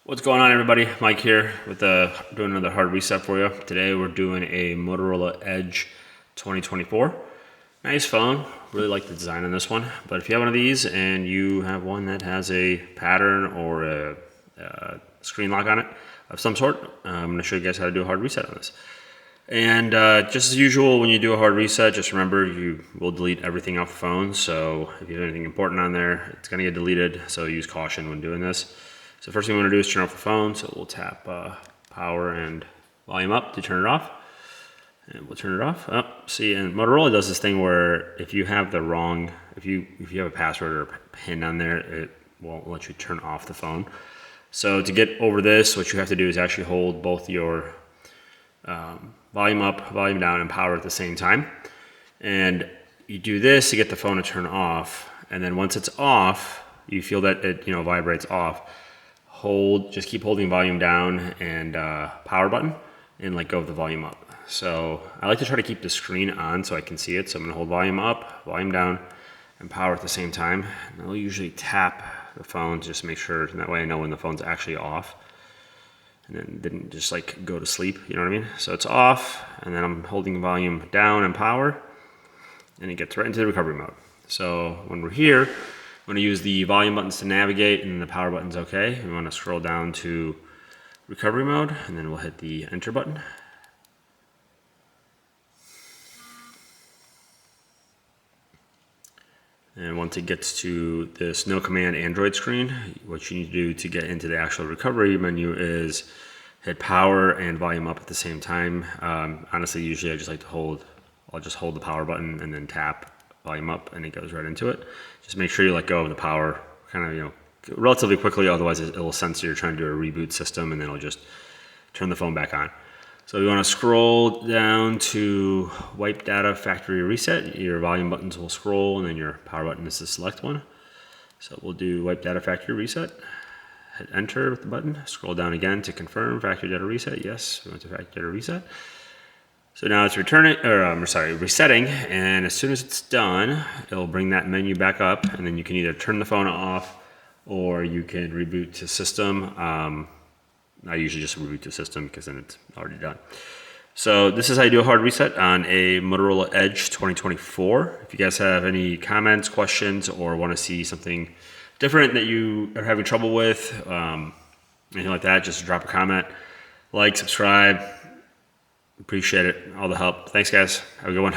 What's going on, everybody? Mike here with doing another hard reset for you. Today we're doing a Motorola Edge 2024. Nice phone. Really like the design on this one. But if you have one of these and you have one that has a pattern or a screen lock on it of some sort, I'm going to show you guys how to do a hard reset on this. And just as usual, when you do a hard reset, just remember you will delete everything off the phone. So if you have anything important on there, it's going to get deleted. So use caution when doing this. So first thing we want to do is turn off the phone. So we'll tap power and volume up to turn it off. And we'll turn it off. Oh, see, and Motorola does this thing where if you have the wrong, if you have a password or a PIN on there, it won't let you turn off the phone. So to get over this, what you have to do is actually hold both your volume up, volume down, and power at the same time. And you do this to get the phone to turn off. And then once it's off, you feel that it vibrates off. Just keep holding volume down and power button and let go of the volume up. So I like to try to keep the screen on so I can see it. So I'm gonna hold volume up, volume down, and power at the same time. And I'll usually tap the phone just to make sure, and that way I know when the phone's actually off. And then didn't just like go to sleep, you know what I mean? So it's off, and then I'm holding volume down and power, and it gets right into the recovery mode. So when we're here, I'm going to use the volume buttons to navigate, and the power button's okay. We want to scroll down to recovery mode, and then we'll hit the enter button. And once it gets to this no command Android screen, what you need to do to get into the actual recovery menu is hit power and volume up at the same time. Honestly, usually I just like to I'll just hold the power button and then tap volume up, and it goes right into it. Just make sure you let go of the power kind of, relatively quickly, otherwise it will sense you're trying to do a reboot system, and then it'll just turn the phone back on. So you want to scroll down to wipe data factory reset. Your volume buttons will scroll, and then your power button is the select one. So we'll do wipe data factory reset. Hit enter with the button. Scroll down again to confirm factory data reset. Yes, we went to factory data reset. So now it's resetting, and as soon as it's done, it'll bring that menu back up, and then you can either turn the phone off or you can reboot to system. I usually just reboot to system because then it's already done. So this is how you do a hard reset on a Motorola Edge 2024. If you guys have any comments, questions, or want to see something different that you are having trouble with, anything like that, just drop a comment, like, subscribe. Appreciate it, all the help. Thanks, guys. Have a good one.